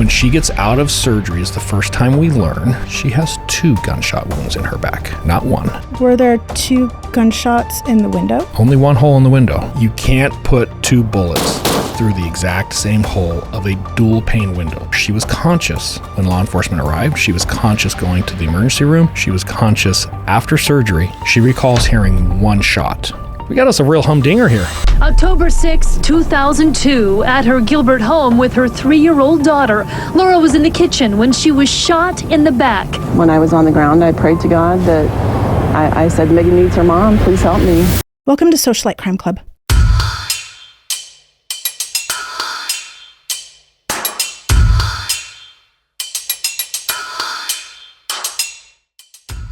When she gets out of surgery is the first time we learn she has 2 gunshot wounds in her back, not 1. Were there 2 gunshots in the window? Only 1 hole in the window. You can't put 2 bullets through the exact same hole of a dual pane window. She was conscious when law enforcement arrived. She was conscious going to the emergency room. She was conscious after surgery. She recalls hearing 1 shot. We got us a real humdinger here. October 6, 2002, at her Gilbert home with her 3-year-old daughter, Laura was in the kitchen when she was shot in the back. When I was on the ground, I prayed to God that I said, Megan needs her mom, please help me. Welcome to Socialite Crime Club.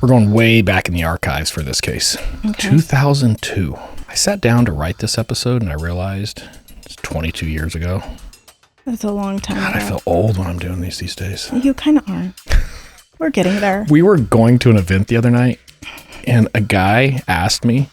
We're going way back in the archives for this case. Okay. 2002. I sat down to write this episode and I realized it's 22 years ago. That's a long time God, ago. I feel old when I'm doing these days. You kind of are. We're getting there. We were going to an event the other night and a guy asked me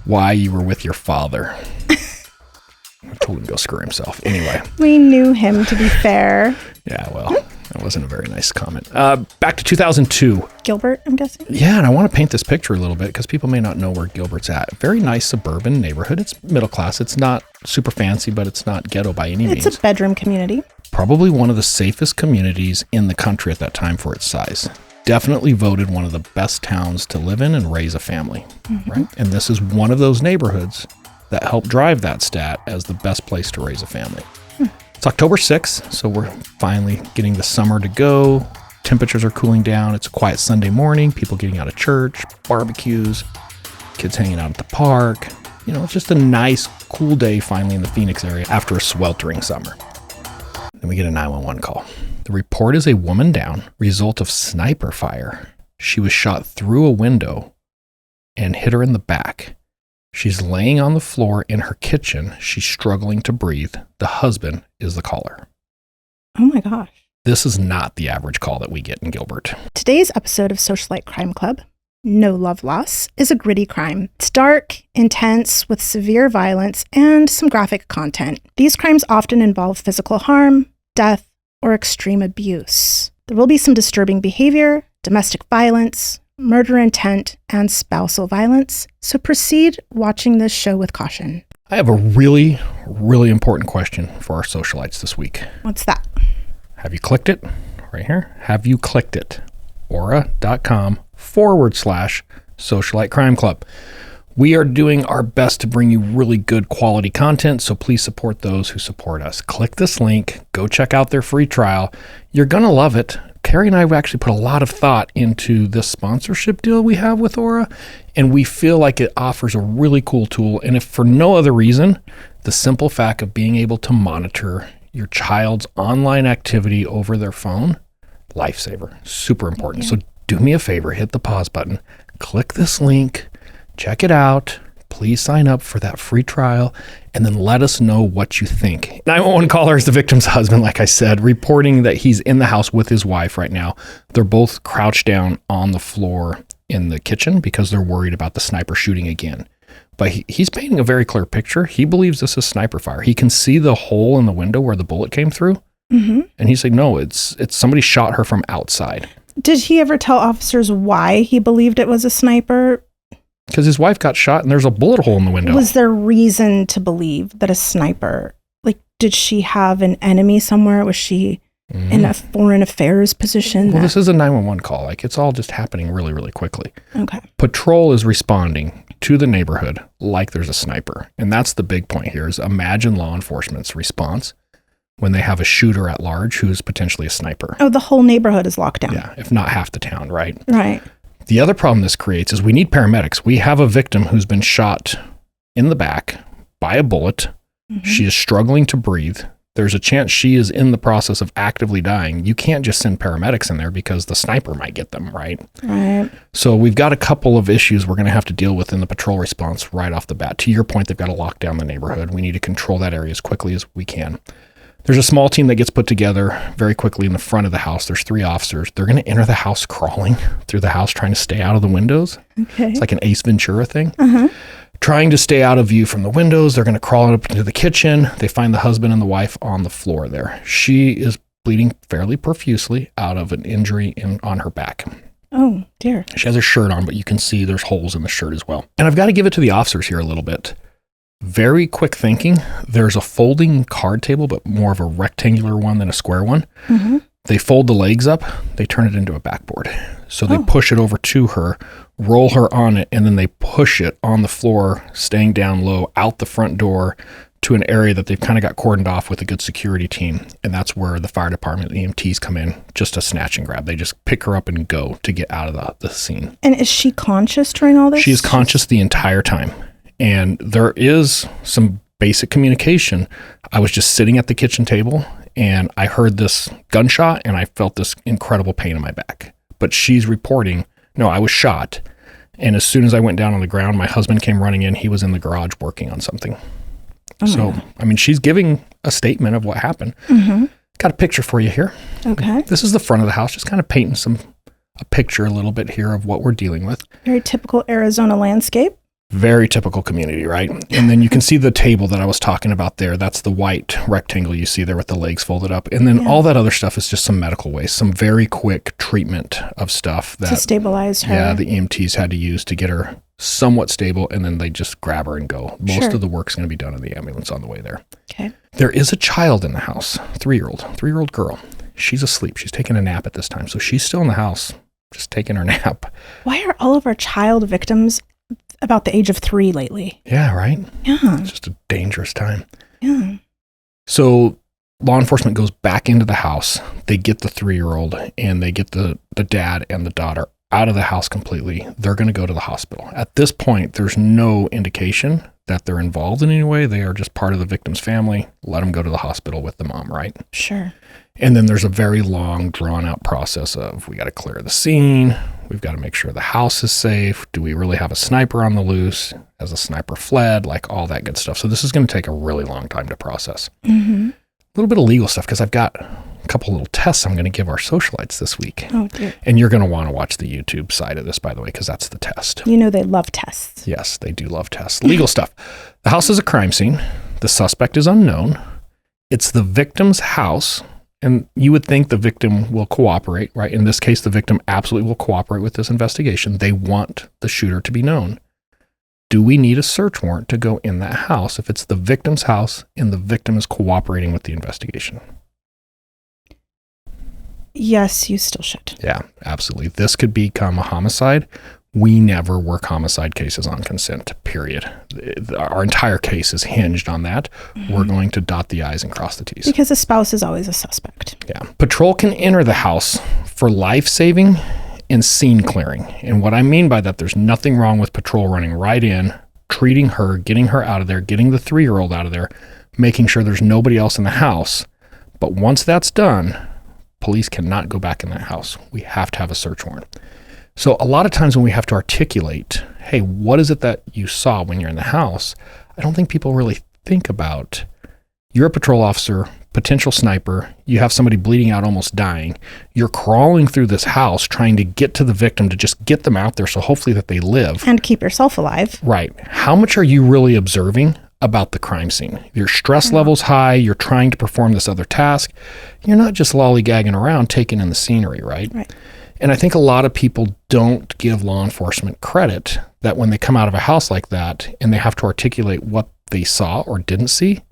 why you were with your father. I told him to go screw himself. Anyway. We knew him, to be fair. Yeah, well, that wasn't a very nice comment. Back to 2002. Gilbert, I'm guessing? Yeah, and I want to paint this picture a little bit because people may not know where Gilbert's at. Very nice suburban neighborhood. It's middle class. It's not super fancy, but it's not ghetto by any means. It's a bedroom community. Probably one of the safest communities in the country at that time for its size. Definitely voted one of the best towns to live in and raise a family, right? And this is one of those neighborhoods that helped drive that stat as the best place to raise a family. It's October 6th, so we're finally getting the summer to go. Temperatures are cooling down. It's a quiet Sunday morning. People getting out of church, barbecues, kids hanging out at the park. You know, it's just a nice, cool day finally in the Phoenix area after a sweltering summer. Then we get a 911 call. The report is a woman down, result of sniper fire. She was shot through a window and hit her in the back. She's laying on the floor in her kitchen. She's struggling to breathe. The husband is the caller. Oh my gosh. This is not the average call that we get in Gilbert. Today's episode of Socialite Crime Club, No Love Loss, is a gritty crime. It's dark, intense, with severe violence and some graphic content. These crimes often involve physical harm, death, or extreme abuse. There will be some disturbing behavior, domestic violence, murder intent, and spousal violence, so proceed watching this show with caution. I have a really, really important question for our socialites this week. What's that? Have you clicked it? Right here. Have you clicked it? Aura.com/Socialite Crime Club. We are doing our best to bring you really good quality content, so please support those who support us. Click this link. Go check out their free trial. You're going to love it. Keri and I have actually put a lot of thought into this sponsorship deal we have with Aura, and we feel like it offers a really cool tool. And if for no other reason, the simple fact of being able to monitor your child's online activity over their phone, lifesaver, super important. Yeah. So do me a favor, hit the pause button, click this link, check it out. Please sign up for that free trial and then let us know what you think. 911 caller is the victim's husband, like I said, reporting that he's in the house with his wife right now. They're both crouched down on the floor in the kitchen because they're worried about the sniper shooting again. But he's painting a very clear picture. He believes this is sniper fire. He can see the hole in the window where the bullet came through. Mm-hmm. And he's like, no, it's somebody shot her from outside. Did he ever tell officers why he believed it was a sniper? Because his wife got shot and there's a bullet hole in the window. Was there reason to believe that a sniper, like, did she have an enemy somewhere? Was she in a foreign affairs position? Well, this is a 911 call. Like, it's all just happening really, really quickly. Okay. Patrol is responding to the neighborhood like there's a sniper. And that's the big point here is imagine law enforcement's response when they have a shooter at large who's potentially a sniper. Oh, the whole neighborhood is locked down. Yeah, if not half the town, right? Right. The other problem this creates is we need paramedics. We have a victim who's been shot in the back by a bullet. Mm-hmm. She is struggling to breathe. There's a chance she is in the process of actively dying. You can't just send paramedics in there because the sniper might get them, right? Right. So we've got a couple of issues we're going to have to deal with in the patrol response right off the bat. To your point, they've got to lock down the neighborhood. We need to control that area as quickly as we can. There's a small team that gets put together very quickly in the front of the house. There's 3 officers. They're going to enter the house crawling through the house, trying to stay out of the windows. Okay. It's like an Ace Ventura thing. Uh-huh. Trying to stay out of view from the windows. They're going to crawl up into the kitchen. They find the husband and the wife on the floor there. She is bleeding fairly profusely out of an injury on her back. Oh, dear. She has a shirt on, but you can see there's holes in the shirt as well. And I've got to give it to the officers here a little bit. Very quick thinking. There's a folding card table, but more of a rectangular one than a square one. Mm-hmm. They fold the legs up, they turn it into a backboard. So they push it over to her, roll her on it, and then they push it on the floor, staying down low, out the front door to an area that they've kind of got cordoned off with a good security team. And that's where the fire department, the EMTs come in, just a snatch and grab. They just pick her up and go to get out of the scene. And is she conscious during all this? She is conscious the entire time. And there is some basic communication. I was just sitting at the kitchen table and I heard this gunshot and I felt this incredible pain in my back. But she's reporting, no, I was shot. And as soon as I went down on the ground, my husband came running in. He was in the garage working on something. So, I mean, she's giving a statement of what happened. Mm-hmm. Got a picture for you here. Okay. This is the front of the house, just kind of painting a picture a little bit here of what we're dealing with. Very typical Arizona landscape. Very typical community, right? And then you can see the table that I was talking about there. That's the white rectangle you see there with the legs folded up. And then all that other stuff is just some medical waste, some very quick treatment of stuff that... To stabilize her. Yeah, the EMTs had to use to get her somewhat stable, and then they just grab her and go. Most of the work's going to be done in the ambulance on the way there. Okay. There is a child in the house, three-year-old girl. She's asleep. She's taking a nap at this time. So she's still in the house, just taking her nap. Why are all of our child victims about the age of 3 lately? Yeah, right? Yeah. It's just a dangerous time. Yeah. So law enforcement goes back into the house. They get the 3-year-old and they get the dad and the daughter out of the house completely. They're going to go to the hospital. At this point, there's no indication that they're involved in any way. They are just part of the victim's family. Let them go to the hospital with the mom, right? Sure. And then there's a very long, drawn-out process of, we got to clear the scene. We've got to make sure the house is safe. Do we really have a sniper on the loose? Has a sniper fled? Like all that good stuff. So this is going to take a really long time to process. Mm-hmm. A little bit of legal stuff, because I've got a couple little tests I'm going to give our socialites this week. Oh, dear. And you're going to want to watch the YouTube side of this, by the way, because that's the test. You know they love tests. Yes, they do love tests. Legal stuff. The house is a crime scene. The suspect is unknown. It's the victim's house. And you would think the victim will cooperate, right? In this case, the victim absolutely will cooperate with this investigation. They want the shooter to be known. Do we need a search warrant to go in that house if it's the victim's house and the victim is cooperating with the investigation? Yes, you still should. Yeah, absolutely. This could become a homicide. We never work homicide cases on consent, period. Our entire case is hinged on that. Mm-hmm. We're going to dot the I's and cross the T's. Because a spouse is always a suspect. Yeah. Patrol can enter the house for life-saving and scene clearing. And what I mean by that, there's nothing wrong with patrol running right in, treating her, getting her out of there, getting the 3-year-old out of there, making sure there's nobody else in the house. But once that's done, police cannot go back in that house. We have to have a search warrant. So a lot of times when we have to articulate, hey, what is it that you saw when you're in the house? I don't think people really think about, you're a patrol officer, potential sniper, you have somebody bleeding out, almost dying. You're crawling through this house trying to get to the victim to just get them out there so hopefully that they live. And keep yourself alive. Right. How much are you really observing about the crime scene? Your stress level's high, you're trying to perform this other task. You're not just lollygagging around taking in the scenery, right? Right. And I think a lot of people don't give law enforcement credit that when they come out of a house like that and they have to articulate what they saw or didn't see,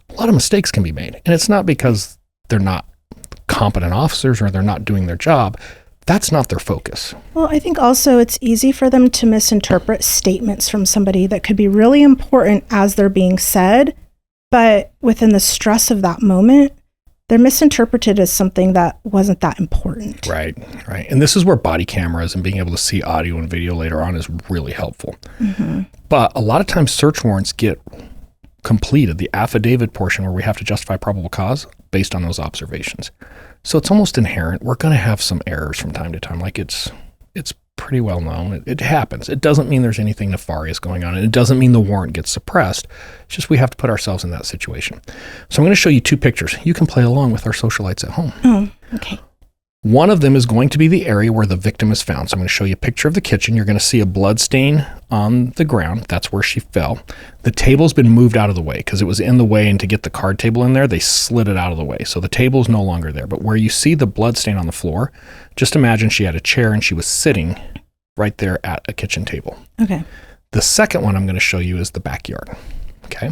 a lot of mistakes can be made. And it's not because they're not competent officers or they're not doing their job. That's not their focus. Well, I think also it's easy for them to misinterpret statements from somebody that could be really important as they're being said, but within the stress of that moment, they're misinterpreted as something that wasn't that important. Right, right. And this is where body cameras and being able to see audio and video later on is really helpful. Mm-hmm. But a lot of times search warrants get completed, the affidavit portion where we have to justify probable cause based on those observations. So it's almost inherent. We're going to have some errors from time to time. Like it's pretty well known. It happens. It doesn't mean there's anything nefarious going on. And it doesn't mean the warrant gets suppressed. It's just we have to put ourselves in that situation. So I'm going to show you 2 pictures. You can play along with our socialites at home. Oh, okay. One of them is going to be the area where the victim is found. So I'm going to show you a picture of the kitchen. You're going to see a blood stain on the ground. That's where she fell. The table's been moved out of the way because it was in the way, and to get the card table in there, they slid it out of the way. So the table's no longer there. But where you see the blood stain on the floor, just imagine she had a chair and she was sitting right there at a kitchen table. Okay. The second one I'm going to show you is the backyard. Okay.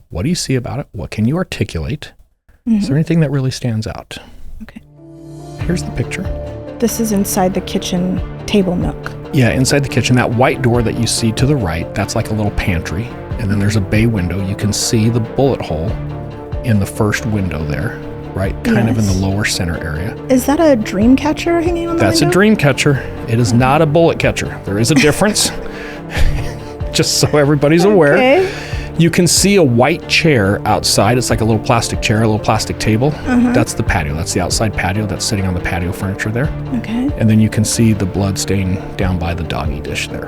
What do you see about it? What can you articulate? Is there anything that really stands out? Okay. Here's the picture. This is inside the kitchen table nook. Yeah, inside the kitchen. That white door that you see to the right, that's like a little pantry. And then there's a bay window. You can see the bullet hole in the first window there, right? Kind of in the lower center area. Is that a dream catcher hanging on the window? That's a dream catcher. It is not a bullet catcher. There is a difference. Just so everybody's aware. Okay. You can see a white chair outside. It's like a little plastic chair, a little plastic table. That's the patio. That's the outside patio that's sitting on the patio furniture there. Okay. And then you can see the blood stain down by the doggy dish there.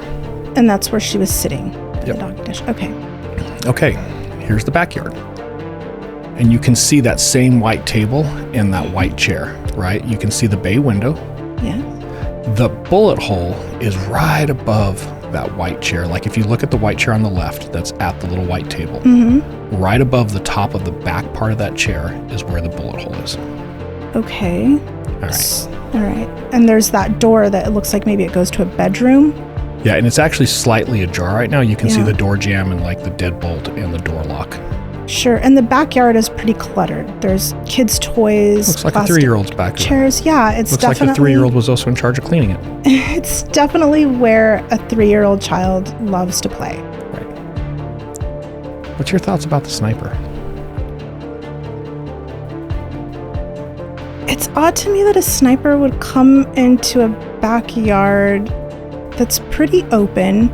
And that's where she was sitting, Yep. the doggy dish. Okay. Okay, here's the backyard. And you can see that same white table and that white chair, right? You can see the bay window. Yeah. The bullet hole is right above that white chair. Like if you look at the white chair on the left, that's at the little white table. Right above the top of the back part of that chair is where the bullet hole is. Okay. All right. All right. And there's that door that it looks like maybe it goes to a bedroom. Yeah, and it's actually slightly ajar right now. You can see Yeah. the door jamb and like the deadbolt and the door lock. Sure. And the backyard is pretty cluttered. There's kids' toys. Looks like a plastic 3-year's back there. chairs. Yeah, it's Looks like definitely. the 3-year-old was also in charge of cleaning it. It's definitely where a 3-year-old child loves to play. Right. What's your thoughts about the sniper? It's odd to me that a sniper would come into a backyard that's pretty open.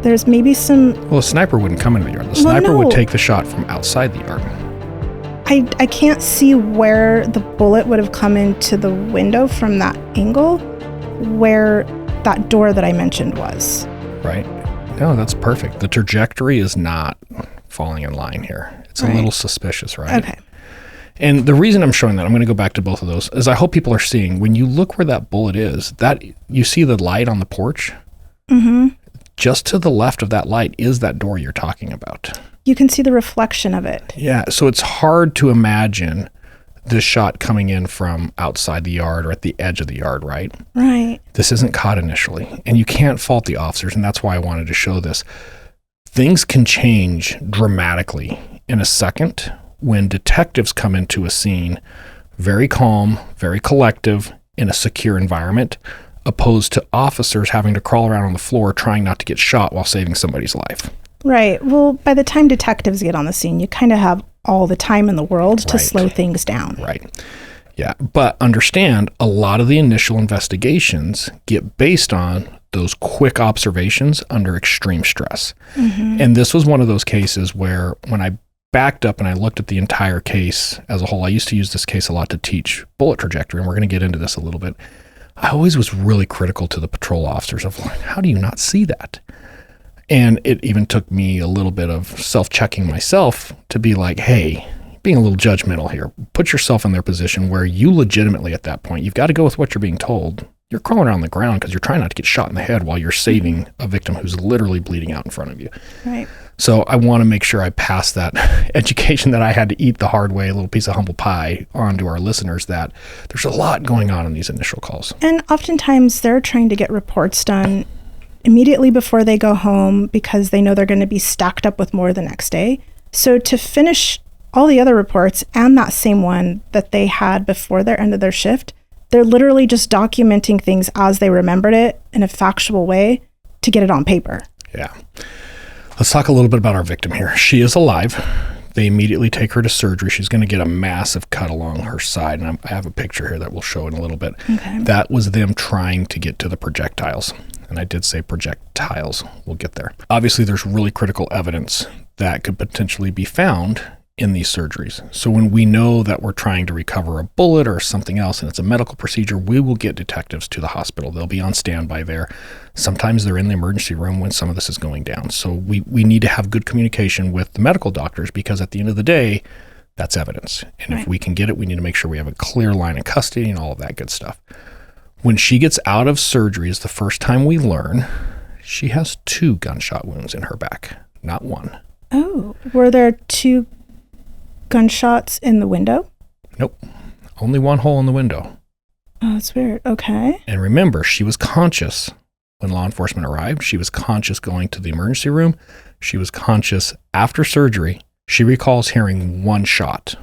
There's maybe some. Well, a sniper wouldn't come into the yard. The sniper no. would take the shot from outside the yard. I can't see where the bullet would have come into the window from that angle, where that door that I mentioned was. Right? No, that's perfect. The trajectory is not falling in line here. It's a little suspicious, right? Okay. And the reason I'm showing that, I'm going to go back to both of those, is I hope people are seeing, when you look where that bullet is, that you see the light on the porch? Just to the left of that light is that door you're talking about. You can see the reflection of it. Yeah, so it's hard to imagine this shot coming in from outside the yard or at the edge of the yard, right? Right. This isn't caught initially, and you can't fault the officers, and that's why I wanted to show this. Things can change dramatically in a second when detectives come into a scene very calm, very collective, in a secure environment, opposed to officers having to crawl around on the floor trying not to get shot while saving somebody's life. Right. Well, by the time detectives get on the scene, you kind of have all the time in the world to Right. slow things down. Right. Yeah. But understand, a lot of the initial investigations get based on those quick observations under extreme stress. And this was one of those cases where when I backed up and I looked at the entire case as a whole, I used to use this case a lot to teach bullet trajectory, and we're going to get into this a little bit. I always was really critical to the patrol officers of like, how do you not see that? And it even took me a little bit of self-checking myself to be like, hey, being a little judgmental here, put yourself in their position where you legitimately at that point, you've got to go with what you're being told. You're crawling around the ground because you're trying not to get shot in the head while you're saving a victim who's literally bleeding out in front of you. Right. So I want to make sure I pass that education that I had to eat the hard way, a little piece of humble pie, on to our listeners, that there's a lot going on in these initial calls. And oftentimes they're trying to get reports done immediately before they go home because they know they're going to be stacked up with more the next day. So to finish all the other reports and that same one that they had before their end of their shift, they're literally just documenting things as they remembered it in a factual way to get it on paper. Yeah. Let's talk a little bit about our victim here. She is alive. They immediately take her to surgery. She's going to get a massive cut along her side. And I have a picture here that we'll show in a little bit. Okay. That was them trying to get to the projectiles. And I did say projectiles. We'll get there. Obviously, there's really critical evidence that could potentially be found in these surgeries. So when we know that we're trying to recover a bullet or something else and it's a medical procedure, we will get detectives to the hospital. They'll be on standby there. Sometimes they're in the emergency room when some of this is going down. So we need to have good communication with the medical doctors, because at the end of the day, That's evidence. And if we can get it, we need to make sure we have a clear line of custody and all of that good stuff. When she gets out of surgery is the first time we learn she has 2 gunshot wounds in her back, not 1. Oh, were there 2 gunshots in the window? Nope. Only 1 hole in the window. Oh, that's weird. Okay. And remember, she was conscious when law enforcement arrived. She was conscious going to the emergency room. She was conscious after surgery. She recalls hearing 1 shot.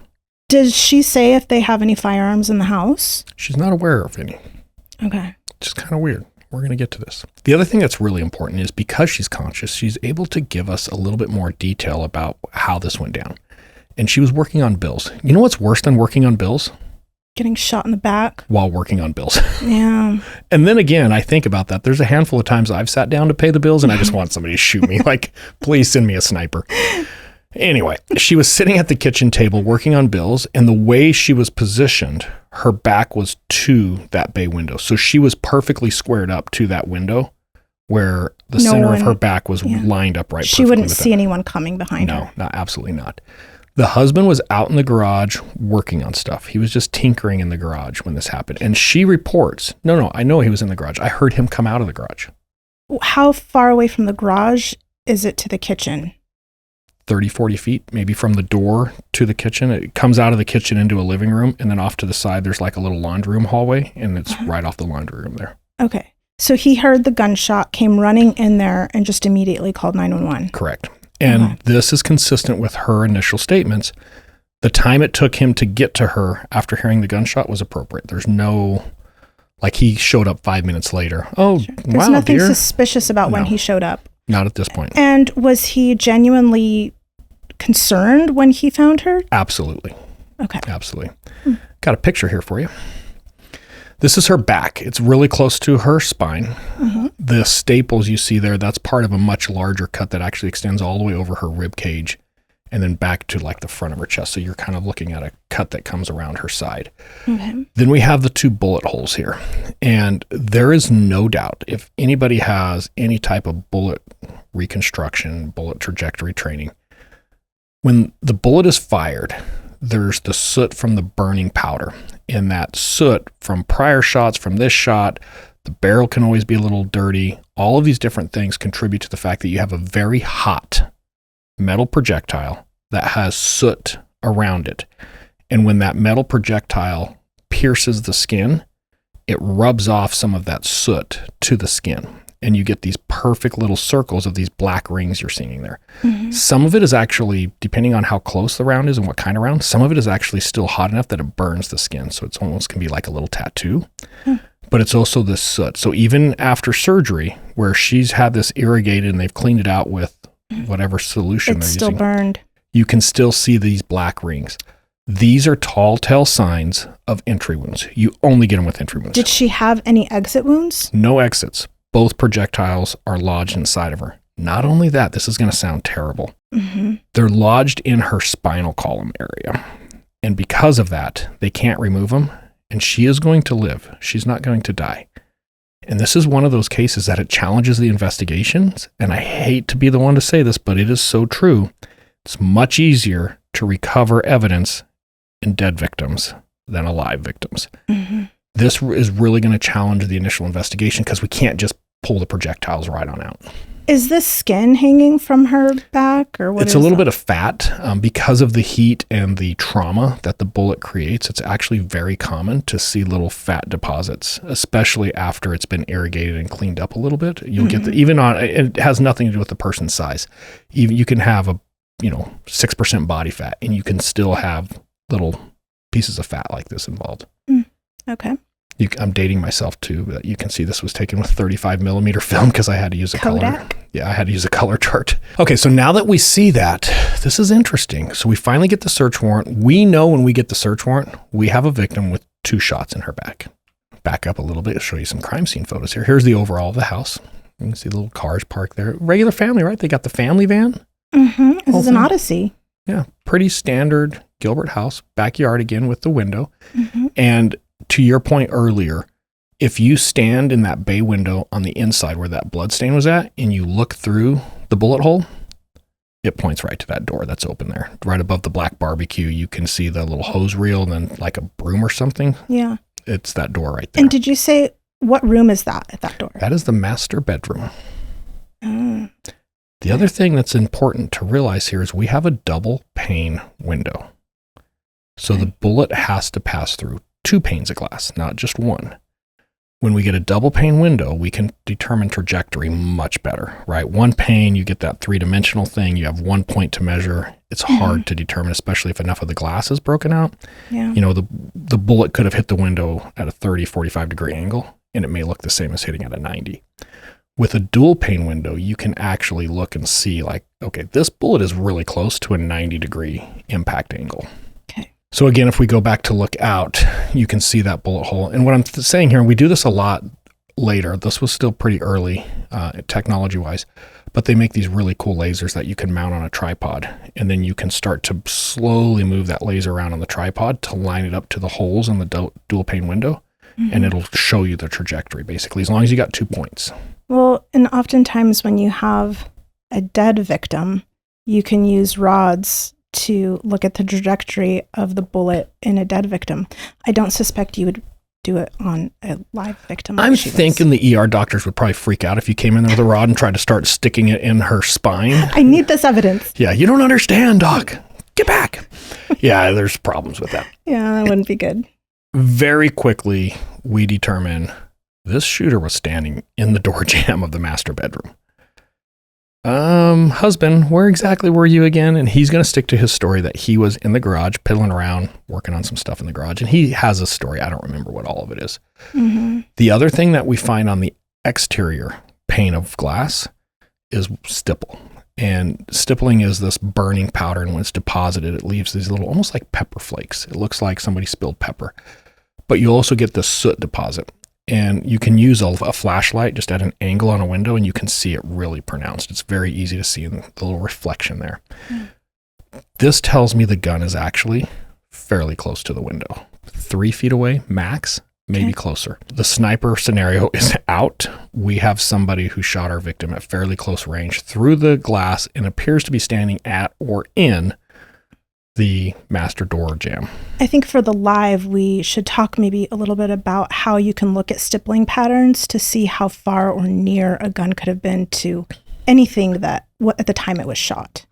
Does she say if they have any firearms in the house? She's not aware of any. Okay. Just kind of weird. We're going to get to this. The other thing that's really important is because she's conscious, she's able to give us a little bit more detail about how this went down. And she was working on bills. You know what's worse than working on bills? Getting shot in the back. While working on bills. Yeah. And then again, I think about that. There's a handful of times I've sat down to pay the bills and I just want somebody to shoot me. Like, please send me a sniper. Anyway, she was sitting at the kitchen table working on bills, and the way she was positioned, her back was to that bay window. So she was perfectly squared up to that window where the center of her back was lined up right. She wouldn't see anyone coming behind her. No, absolutely not. The husband was out in the garage working on stuff. He was just tinkering in the garage when this happened. And she reports, no, I know he was in the garage. I heard him come out of the garage. How far away from the garage is it to the kitchen? 30, 40 feet, maybe from the door to the kitchen. It comes out of the kitchen into a living room, and then off to the side, there's like a little laundry room hallway, and it's right off the laundry room there. Okay. So he heard the gunshot, came running in there, and just immediately called 911. Correct. And this is consistent with her initial statements. The time it took him to get to her after hearing the gunshot was appropriate. There's no, like he showed up 5 minutes later. Oh, sure. Wow, There's nothing dear. suspicious about when he showed up. Not at this point. And was he genuinely concerned when he found her? Absolutely. Okay. Absolutely. Got a picture here for you. This is her back. It's really close to her spine. Mm-hmm. The staples you see there, that's part of a much larger cut that actually extends all the way over her rib cage and then back to like the front of her chest. So you're kind of looking at a cut that comes around her side. Okay. Then we have the 2 bullet holes here. And there is no doubt if anybody has any type of bullet reconstruction, bullet trajectory training, when the bullet is fired, there's the soot from the burning powder. And that soot from prior shots, from this shot, the barrel can always be a little dirty. All of these different things contribute to the fact that you have a very hot metal projectile that has soot around it. And when that metal projectile pierces the skin, it rubs off some of that soot to the skin. And you get these perfect little circles of these black rings you're seeing there. Mm-hmm. Some of it is actually, depending on how close the round is and what kind of round, some of it is actually still hot enough that it burns the skin. So it's almost can be like a little tattoo. But it's also this soot. So even after surgery, where she's had this irrigated and they've cleaned it out with whatever solution they're using, it's still burned. You can still see these black rings. These are telltale signs of entry wounds. You only get them with entry wounds. Did she have any exit wounds? No exits. Both projectiles are lodged inside of her. Not only that, this is going to sound terrible. Mm-hmm. They're lodged in her spinal column area. And because of that, they can't remove them. And she is going to live. She's not going to die. And this is one of those cases that it challenges the investigations. And I hate to be the one to say this, but it is so true. It's much easier to recover evidence in dead victims than alive victims. Mm-hmm. This is really going to challenge the initial investigation because we can't just pull the projectiles right on out. Is this skin hanging from her back or what? It's a little bit of fat because of the heat and the trauma that the bullet creates. It's actually very common to see little fat deposits, especially after it's been irrigated and cleaned up a little bit. You'll get even on, it has nothing to do with the person's size. Even you can have a 6% body fat and you can still have little pieces of fat like this involved. Okay. I'm dating myself too, but you can see this was taken with 35 millimeter film because I had to use a Kodak? color. Yeah, I had to use a color chart. Okay, so now that we see that, this is interesting. So we finally get the search warrant. We know when we get the search warrant, we have a victim with 2 shots in her back. Back up a little bit, I'll show you some crime scene photos here. Here's the overall of the house. You can see the little cars parked there. Regular family, right? They got the family van. Mm-hmm. This is an Odyssey. Yeah, pretty standard Gilbert house. Backyard again with the window. Mm-hmm. And to your point earlier, if you stand in that bay window on the inside where that blood stain was at and you look through the bullet hole, it points right to that door that's open there. Right above the black barbecue, you can see the little hose reel and then like a broom or something. Yeah. It's that door right there. And did you say, what room is that at that door? That is the master bedroom. Oh. The other thing that's important to realize here is we have a double pane window. So the bullet has to pass through 2 panes of glass, not just one. When we get a double pane window, we can determine trajectory much better, right? 1 pane, you get that 3-dimensional thing. You have 1 point to measure. It's hard to determine, especially if enough of the glass is broken out. Yeah. You know, the bullet could have hit the window at a 30, 45 degree angle, and it may look the same as hitting at a 90. With a dual pane window, you can actually look and see like, okay, this bullet is really close to a 90 degree impact angle. Okay. So again, if we go back to look out, you can see that bullet hole. And what I'm saying here, and we do this a lot later, this was still pretty early technology-wise, but they make these really cool lasers that you can mount on a tripod. And then you can start to slowly move that laser around on the tripod to line it up to the holes in the dual pane window. And it'll show you the trajectory, basically, as long as you got 2 points. Well, and oftentimes when you have a dead victim, you can use rods to look at the trajectory of the bullet in a dead victim. I don't suspect you would do it on a live victim. I'm thinking the ER doctors would probably freak out if you came in there with a rod and tried to start sticking it in her spine. I need this evidence. Yeah, you don't understand, Doc. Get back. Yeah, there's problems with that. Yeah, that wouldn't be good. Very quickly, we determine this shooter was standing in the door jamb of the master bedroom. Husband, where exactly were you again? And he's going to stick to his story that he was in the garage, piddling around, working on some stuff in the garage. And he has a story. I don't remember what all of it is. The other thing that we find on the exterior pane of glass is stipple. And stippling is this burning powder. And when it's deposited, it leaves these little, almost like pepper flakes. It looks like somebody spilled pepper. But you also get the soot deposit. And you can use a flashlight just at an angle on a window and you can see it really pronounced. It's very easy to see in the little reflection there. This tells me the gun is actually fairly close to the window. 3 feet away, max, maybe closer. The sniper scenario is out. We have somebody who shot our victim at fairly close range through the glass and appears to be standing at or in the master door jamb. I think for the live, we should talk maybe a little bit about how you can look at stippling patterns to see how far or near a gun could have been to anything that at the time it was shot.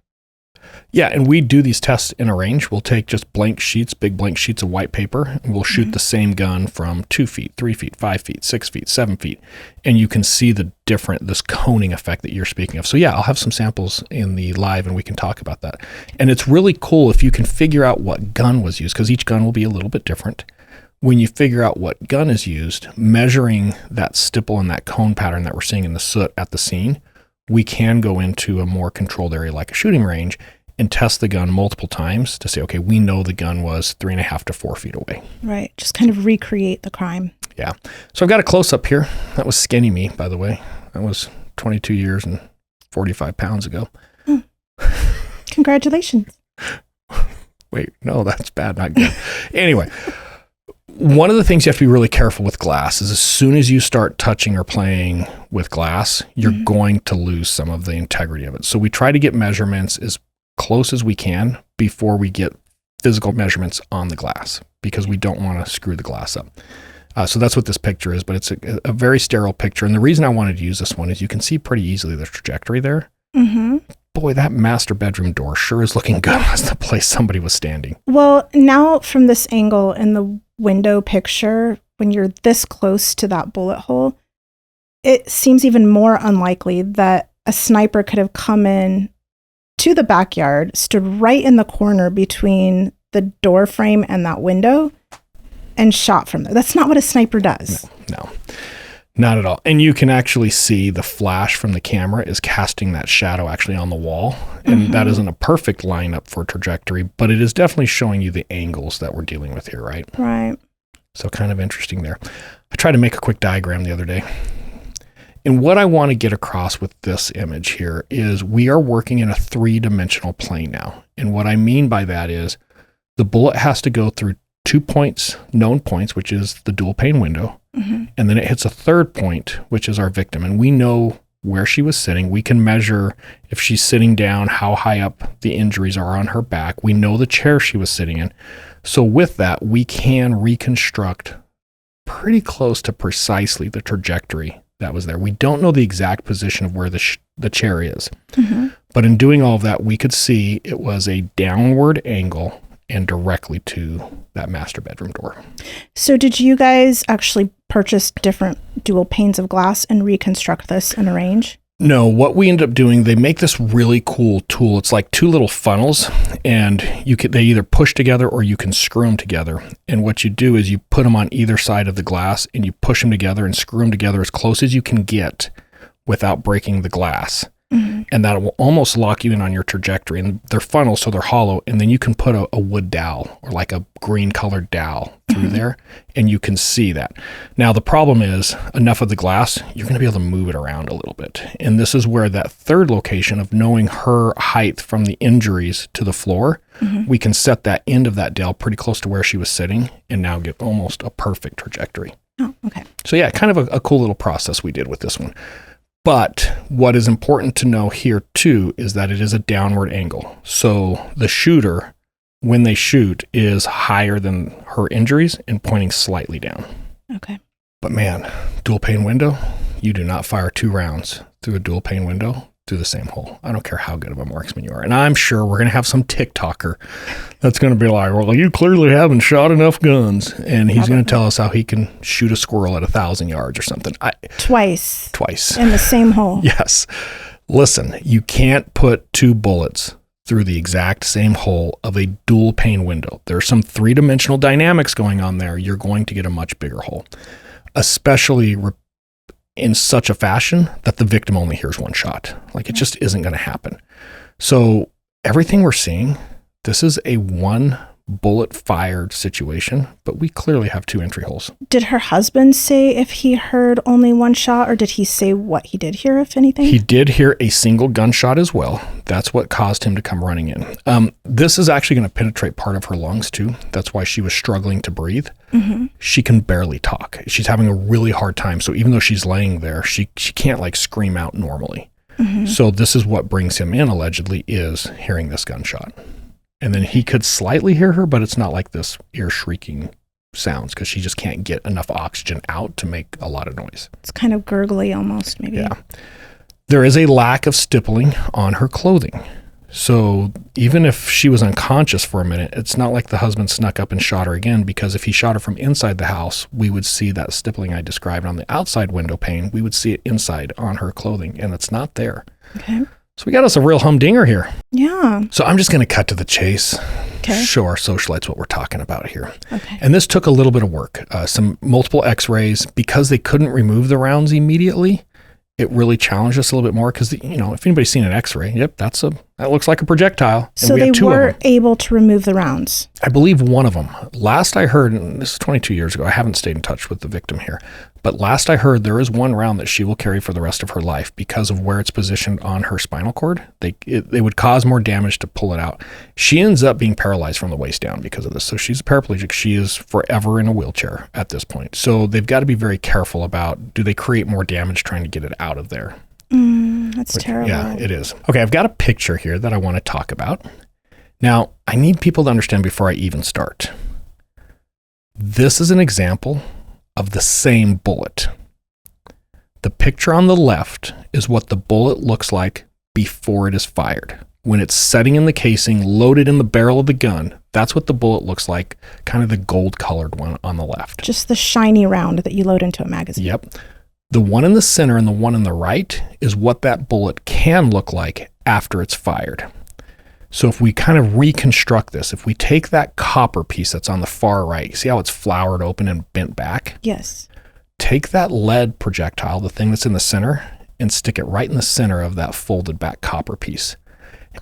Yeah, and we do these tests in a range. We'll take just blank sheets, big blank sheets of white paper, and we'll shoot the same gun from 2 feet, 3 feet, 5 feet, 6 feet, 7 feet. And you can see this coning effect that you're speaking of. So yeah, I'll have some samples in the live and we can talk about that. And it's really cool if you can figure out what gun was used, because each gun will be a little bit different. When you figure out what gun is used, measuring that stipple and that cone pattern that we're seeing in the soot at the scene, we can go into a more controlled area like a shooting range and test the gun multiple times to say, okay, we know the gun was 3.5 to 4 feet away. Right. Just kind of recreate the crime. Yeah. So I've got a close up here. That was skinny me, by the way. That was 22 years and 45 pounds ago. Congratulations. Wait, no, that's bad. Not good. Anyway, one of the things you have to be really careful with glass is as soon as you start touching or playing with glass, you're going to lose some of the integrity of it. So we try to get measurements as close as we can before we get physical measurements on the glass, because we don't want to screw the glass up. So that's what this picture is, but it's a very sterile picture. And the reason I wanted to use this one is you can see pretty easily the trajectory there. Boy, that master bedroom door sure is looking good as the place somebody was standing. Well, now from this angle in the window picture, when you're this close to that bullet hole, it seems even more unlikely that a sniper could have come in to the backyard, stood right in the corner between the door frame and that window, and shot from there. That's not what a sniper does. No, not at all. And you can actually see the flash from the camera is casting that shadow actually on the wall. And that isn't a perfect lineup for trajectory, but it is definitely showing you the angles that we're dealing with here, right? Right. So kind of interesting there. I tried to make a quick diagram the other day. And what I want to get across with this image here is we are working in a 3-dimensional plane now. And what I mean by that is the bullet has to go through 2 points, known points, which is the dual pane window. And then it hits a third point, which is our victim. And we know where she was sitting. We can measure if she's sitting down, how high up the injuries are on her back. We know the chair she was sitting in. So with that, we can reconstruct pretty close to precisely the trajectory that was there. We don't know the exact position of where the chair is. But in doing all of that, we could see it was a downward angle and directly to that master bedroom door. So did you guys actually purchase different dual panes of glass and reconstruct this and arrange? No, what we ended up doing, they make this really cool tool. It's like two little funnels, and they either push together or you can screw them together. And what you do is you put them on either side of the glass and you push them together and screw them together as close as you can get without breaking the glass. And that will almost lock you in on your trajectory. And they're funnels, so they're hollow. And then you can put a wood dowel or like a green colored dowel through there, and you can see that. Now, the problem is enough of the glass, you're going to be able to move it around a little bit. And this is where that third location of knowing her height from the injuries to the floor, we can set that end of that dowel pretty close to where she was sitting and now get almost a perfect trajectory. Oh, okay. So yeah, kind of a cool little process we did with this one. But what is important to know here too is that it is a downward angle. So the shooter, when they shoot, is higher than her injuries and pointing slightly down. Okay. But man, dual pane window, you do not fire 2 rounds through a dual pane window through the same hole. I don't care how good of a marksman you are. And I'm sure we're going to have some TikToker that's going to be like, well, you clearly haven't shot enough guns. And he's going to tell us how he can shoot a squirrel at 1,000 yards or something. Twice. In the same hole. Yes. Listen, you can't put 2 bullets through the exact same hole of a dual pane window. There's some 3-dimensional dynamics going on there. You're going to get a much bigger hole, especially in such a fashion that the victim only hears 1 shot. Like, it just isn't going to happen. So everything we're seeing, this is a 1 bullet fired situation, but we clearly have 2 entry holes. Did her husband say if he heard only 1 shot, or did he say what he did hear, if anything? He did hear a single gunshot as well. That's what caused him to come running in. This is actually going to penetrate part of her lungs too. That's why she was struggling to breathe. She can barely talk. She's having a really hard time. So even though she's laying there, she can't like scream out normally. So this is what brings him in, allegedly, is hearing this gunshot. And then he could slightly hear her, but it's not like this ear shrieking sounds because she just can't get enough oxygen out to make a lot of noise. It's kind of gurgly almost, maybe. Yeah. There is a lack of stippling on her clothing. So even if she was unconscious for a minute, it's not like the husband snuck up and shot her again, because if he shot her from inside the house, we would see that stippling I described on the outside window pane. We would see it inside on her clothing, and it's not there. Okay. So we got us a real humdinger here. Yeah. So I'm just going to cut to the chase. Okay. Show our socialites what we're talking about here. Okay. And this took a little bit of work. Some multiple x-rays. Because they couldn't remove the rounds immediately, it really challenged us a little bit more because, if anybody's seen an x-ray, that looks like a projectile. And so they were able to remove the rounds? I believe one of them. Last I heard, and this is 22 years ago, I haven't stayed in touch with the victim here, but last I heard, there is 1 round that she will carry for the rest of her life because of where it's positioned on her spinal cord. They would cause more damage to pull it out. She ends up being paralyzed from the waist down because of this. So she's a paraplegic. She is forever in a wheelchair at this point. So they've got to be very careful about, do they create more damage trying to get it out of there? That's terrible. Yeah, it is. Okay, I've got a picture here that I want to talk about. Now, I need people to understand before I even start. This is an example of the same bullet. The picture on the left is what the bullet looks like before it is fired. When it's setting in the casing, loaded in the barrel of the gun, that's what the bullet looks like, kind of the gold-colored one on the left. Just the shiny round that you load into a magazine. Yep. The one in the center and the one on the right is what that bullet can look like after it's fired. So if we kind of reconstruct this, if we take that copper piece that's on the far right, see how it's flowered open and bent back? Yes. Take that lead projectile, the thing that's in the center, and stick it right in the center of that folded back copper piece.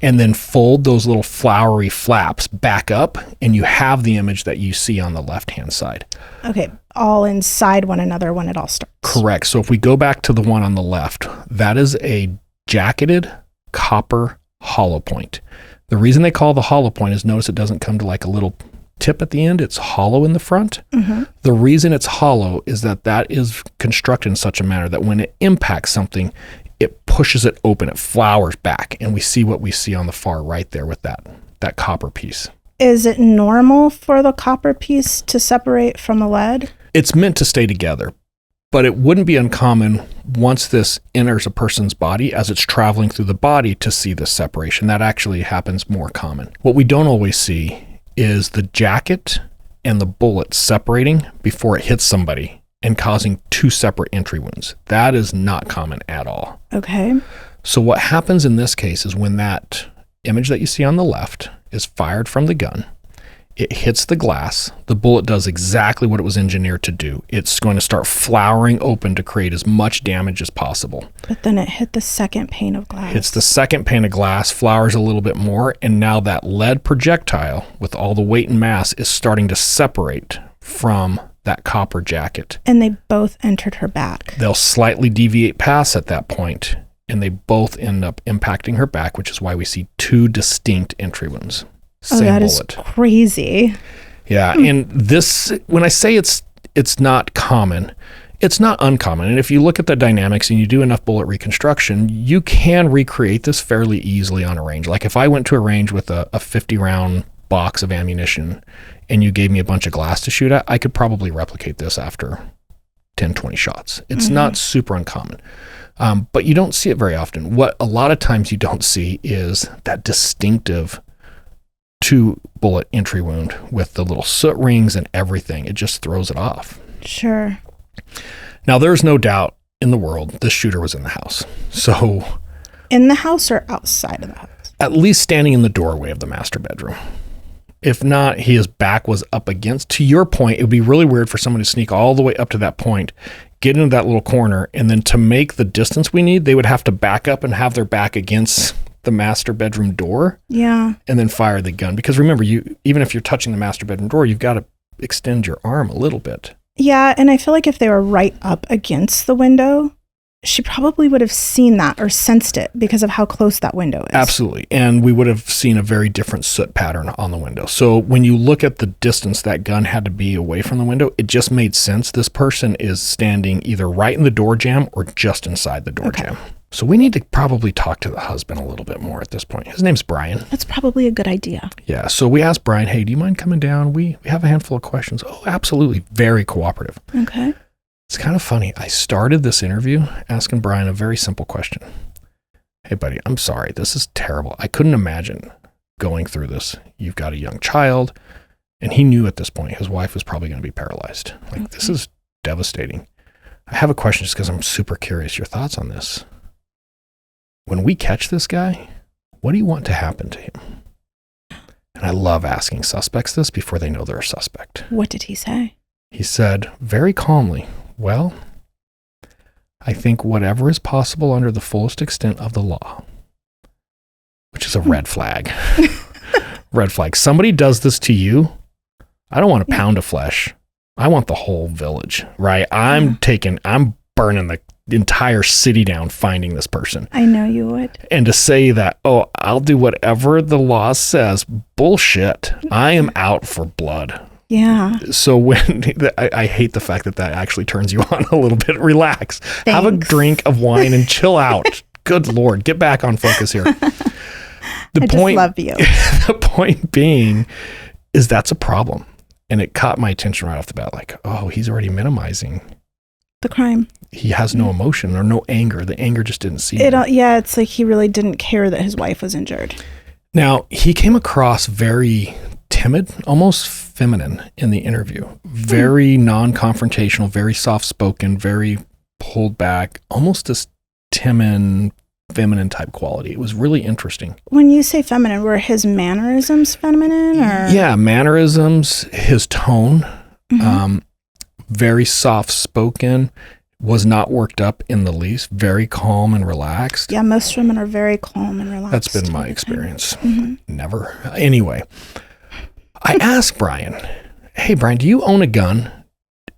And then fold those little flowery flaps back up, and you have the image that you see on the left-hand side. Okay, all inside one another when it all starts. Correct. So if we go back to the one on the left, that is a jacketed copper hollow point. The reason they call the hollow point is, notice it doesn't come to like a little tip at the end. It's hollow in the front. The reason it's hollow is that is constructed in such a manner that when it impacts something, it pushes it open, it flowers back, and we see what we see on the far right there with that copper piece. Is it normal for the copper piece to separate from the lead? It's meant to stay together, but it wouldn't be uncommon once this enters a person's body as it's traveling through the body to see this separation. That actually happens more common. What we don't always see is the jacket and the bullet separating before it hits somebody and causing two separate entry wounds. That is not common at all. Okay. So what happens in this case is when that image that you see on the left is fired from the gun, it hits the glass, the bullet does exactly what it was engineered to do. It's going to start flowering open to create as much damage as possible. But then it hit the second pane of glass. Hits the second pane of glass, flowers a little bit more, and now that lead projectile with all the weight and mass is starting to separate from that copper jacket. And they both entered her back. They'll slightly deviate past at that point, and they both end up impacting her back, which is why we see two distinct entry wounds. Same that bullet. Is crazy. Yeah, and this, when I say it's not common, it's not uncommon. And if you look at the dynamics and you do enough bullet reconstruction, you can recreate this fairly easily on a range. Like if I went to a range with a 50-round box of ammunition and you gave me a bunch of glass to shoot at, I could probably replicate this after 10, 20 shots. It's not super uncommon. But you don't see it very often. What a lot of times you don't see is that distinctive two bullet entry wound with the little soot rings and everything. It just throws it off. Sure. Now, there's no doubt in the world this shooter was in the house. So, in the house or outside of the house? At least standing in the doorway of the master bedroom. If not, his back was up against. To your point, it would be really weird for someone to sneak all the way up to that point, get into that little corner, and then to make the distance we need, they would have to back up and have their back against the master bedroom door. Yeah. And then fire the gun. Because remember, even if you're touching the master bedroom door, you've got to extend your arm a little bit. Yeah, and I feel like if they were right up against the window, she probably would have seen that or sensed it because of how close that window is. Absolutely. And we would have seen a very different soot pattern on the window. So when you look at the distance that gun had to be away from the window, it just made sense. This person is standing either right in the door jamb or just inside the door jamb. So we need to probably talk to the husband a little bit more at this point. His name's Brian. That's probably a good idea. Yeah. So we asked Brian, hey, do you mind coming down? We have a handful of questions. Oh, absolutely. Very cooperative. Okay. It's kind of funny. I started this interview asking Brian a very simple question. Hey, buddy, I'm sorry. This is terrible. I couldn't imagine going through this. You've got a young child. And he knew at this point his wife was probably going to be paralyzed. Like, This is devastating. I have a question just because I'm super curious your thoughts on this. When we catch this guy, what do you want to happen to him? And I love asking suspects this before they know they're a suspect. What did he say? He said very calmly, well, I think whatever is possible under the fullest extent of the law, which is a red flag. Red flag. Somebody does this to you, I don't want a pound of flesh. I want the whole village, right? I'm burning the entire city down finding this person. I know you would. And to say that, oh, I'll do whatever the law says, bullshit. I am out for blood. Yeah. So when I hate the fact that actually turns you on a little bit. Relax. Thanks. Have a drink of wine and chill out. Good Lord. Get back on focus here. I just love you. The point being is that's a problem. And it caught my attention right off the bat. Like, oh, he's already minimizing the crime. He has no emotion or no anger. The anger just didn't see him. Yeah, it's like he really didn't care that his wife was injured. Now, he came across very timid, almost feminine in the interview. Very non-confrontational, very soft-spoken, very pulled back, almost this timid, feminine type quality. It was really interesting. When you say feminine, were his mannerisms feminine? Or? Yeah, mannerisms, his tone, very soft-spoken, was not worked up in the least, very calm and relaxed. Yeah, most women are very calm and relaxed. That's been my experience. Never. Anyway, I asked Brian, hey, Brian, do you own a gun?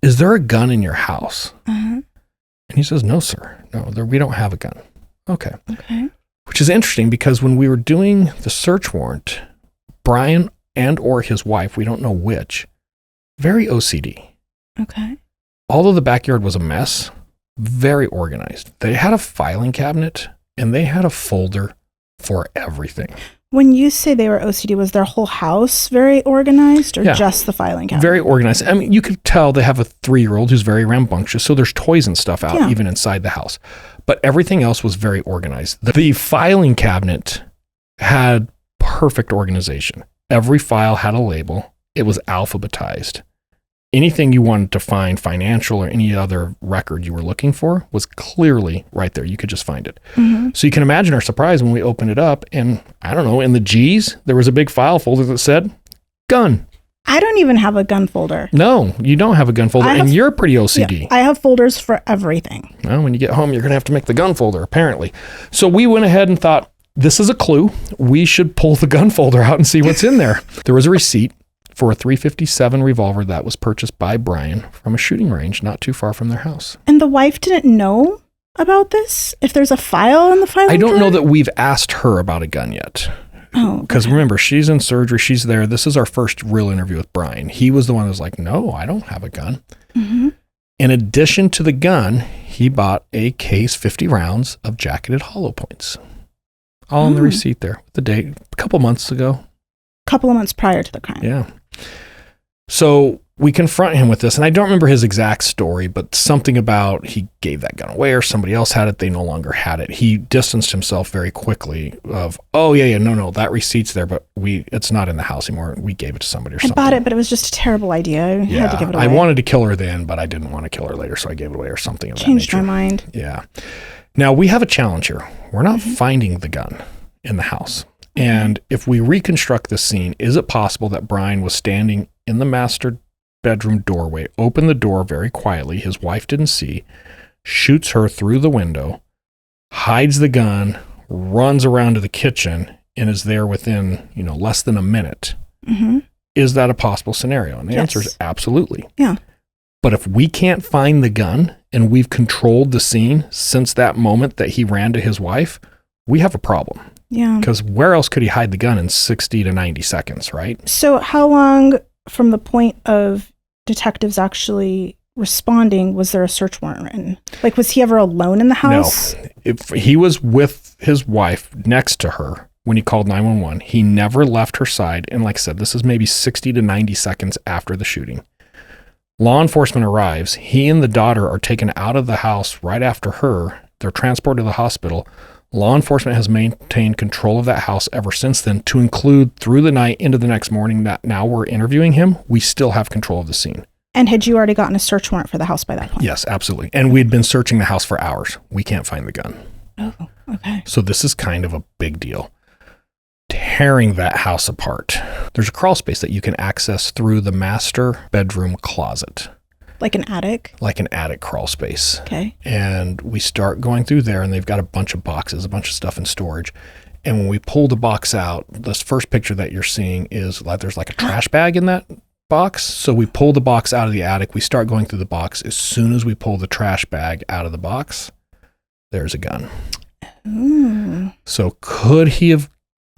Is there a gun in your house? And he says, no, sir. No, we don't have a gun. Okay. Which is interesting because when we were doing the search warrant, Brian and or his wife, we don't know which, very OCD. Okay. Although the backyard was a mess, very organized. They had a filing cabinet and they had a folder for everything. When you say they were OCD, was their whole house very organized or just the filing cabinet? Very organized. I mean, you could tell they have a 3-year-old who's very rambunctious, so there's toys and stuff out even inside the house. But everything else was very organized. The filing cabinet had perfect organization. Every file had a label. It was alphabetized. Anything you wanted to find, financial or any other record you were looking for, was clearly right there. You could just find it. So you can imagine our surprise when we opened it up, and I don't know, in the G's, there was a big file folder that said, gun. I don't even have a gun folder. No, you don't have a gun folder, and you're pretty OCD. Yeah, I have folders for everything. Well, when you get home, you're going to have to make the gun folder, apparently. So we went ahead and thought, this is a clue. We should pull the gun folder out and see what's in there. There was a receipt for a .357 revolver that was purchased by Brian from a shooting range not too far from their house. And the wife didn't know about this? If there's a file in the filing I don't know drawer? that we've asked her about a gun yet. Oh, Because remember, she's in surgery. She's there. This is our first real interview with Brian. He was the one who was like, no, I don't have a gun. In addition to the gun, he bought a case 50 rounds of jacketed hollow points. All on the receipt there. The date, a couple months ago. Couple of months prior to the crime. Yeah. So we confront him with this, and I don't remember his exact story, but something about he gave that gun away or somebody else had it. They no longer had it. He distanced himself very quickly of, no, that receipt's there, but it's not in the house anymore. We gave it to somebody or something. I bought it, but it was just a terrible idea. I had to give it away. I wanted to kill her then, but I didn't want to kill her later, so I gave it away or something of that Changed nature. my mind. Yeah. Now we have a challenge here. We're not finding the gun in the house. And if we reconstruct this scene, is it possible that Brian was standing in the master bedroom doorway, opened the door very quietly, his wife didn't see, shoots her through the window, hides the gun, runs around to the kitchen, and is there within, less than a minute? Is that a possible scenario? And the answer is absolutely. Yeah. But if we can't find the gun and we've controlled the scene since that moment that he ran to his wife, we have a problem. Yeah. Because where else could he hide the gun in 60 to 90 seconds, right? So how long from the point of detectives actually responding was there a search warrant written? Like, was he ever alone in the house? No. If he was with his wife next to her when he called 911, he never left her side. And like I said, this is maybe 60 to 90 seconds after the shooting. Law enforcement arrives. He and the daughter are taken out of the house right after her. They're transported to the hospital. Law enforcement has maintained control of that house ever since then, to include through the night into the next morning that now we're interviewing him. We still have control of the scene. And had you already gotten a search warrant for the house by that point? Yes, absolutely. And we'd been searching the house for hours. We can't find the gun. Oh, okay. So this is kind of a big deal. Tearing that house apart. There's a crawl space that you can access through the master bedroom closet. Like an attic? Like an attic crawl space. Okay. And we start going through there, and they've got a bunch of boxes, a bunch of stuff in storage. And when we pull the box out, this first picture that you're seeing is like there's like a trash bag in that box. So we pull the box out of the attic. We start going through the box. As soon as we pull the trash bag out of the box, there's a gun. Ooh. So could he have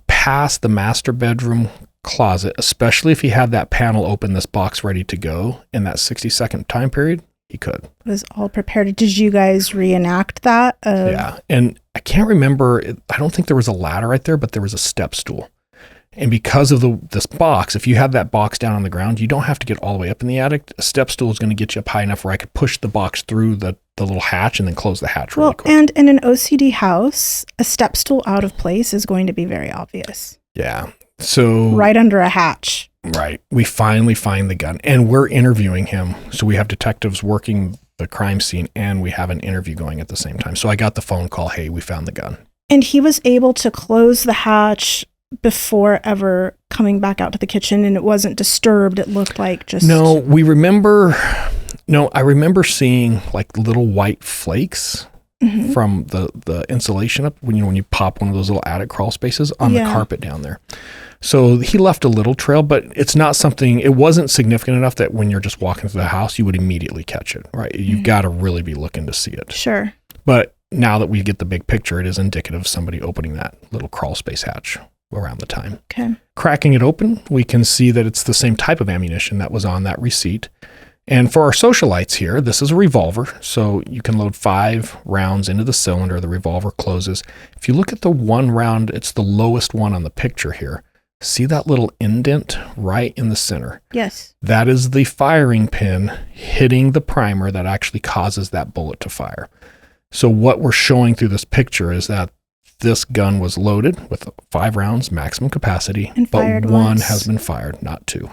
passed the master bedroom closet, especially if he had that panel open, this box ready to go in that 60-second time period? He could. It was all prepared. Did you guys reenact that? Yeah. And I can't remember. I don't think there was a ladder right there, but there was a step stool. And because of this box, if you had that box down on the ground, you don't have to get all the way up in the attic. A step stool is going to get you up high enough where I could push the box through the little hatch and then close the hatch really quick. And in an OCD house, a step stool out of place is going to be very obvious. Yeah. So right under a hatch. Right. We finally find the gun, and we're interviewing him. So we have detectives working the crime scene, and we have an interview going at the same time. So I got the phone call, hey, we found the gun. And he was able to close the hatch before ever coming back out to the kitchen, and it wasn't disturbed. It looked like just... No, I remember seeing like little white flakes from the insulation up when you pop one of those little attic crawl spaces on the carpet down there. So he left a little trail, but it wasn't significant enough that when you're just walking through the house, you would immediately catch it, right? You've got to really be looking to see it. Sure. But now that we get the big picture, it is indicative of somebody opening that little crawl space hatch around the time. Okay. Cracking it open, we can see that it's the same type of ammunition that was on that receipt. And for our Socialites here, this is a revolver. So you can load 5 rounds into the cylinder. The revolver closes. If you look at the one round, it's the lowest one on the picture here. See that little indent right in the center? Yes. That is the firing pin hitting the primer that actually causes that bullet to fire. So what we're showing through this picture is that this gun was loaded with 5 rounds maximum capacity, and but one once. has been fired, not 2.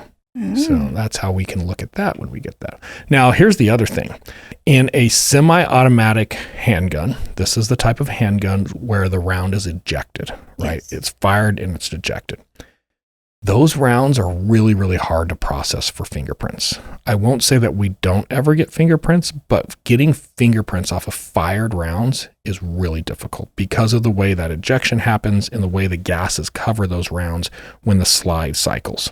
So that's how we can look at that when we get that. Now, here's the other thing. In a semi-automatic handgun, this is the type of handgun where the round is ejected, right? Yes. It's fired and it's ejected. Those rounds are really, really hard to process for fingerprints. I won't say that we don't ever get fingerprints, but getting fingerprints off of fired rounds is really difficult because of the way that ejection happens and the way the gases cover those rounds when the slide cycles.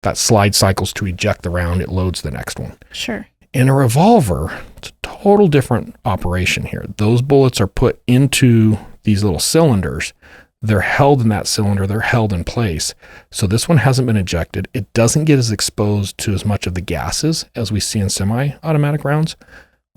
That slide cycles to eject the round, it loads the next one. Sure. In a revolver, it's a total different operation here. Those bullets are put into these little cylinders. They're held in that cylinder. They're held in place. So this one hasn't been ejected. It doesn't get as exposed to as much of the gases as we see in semi-automatic rounds.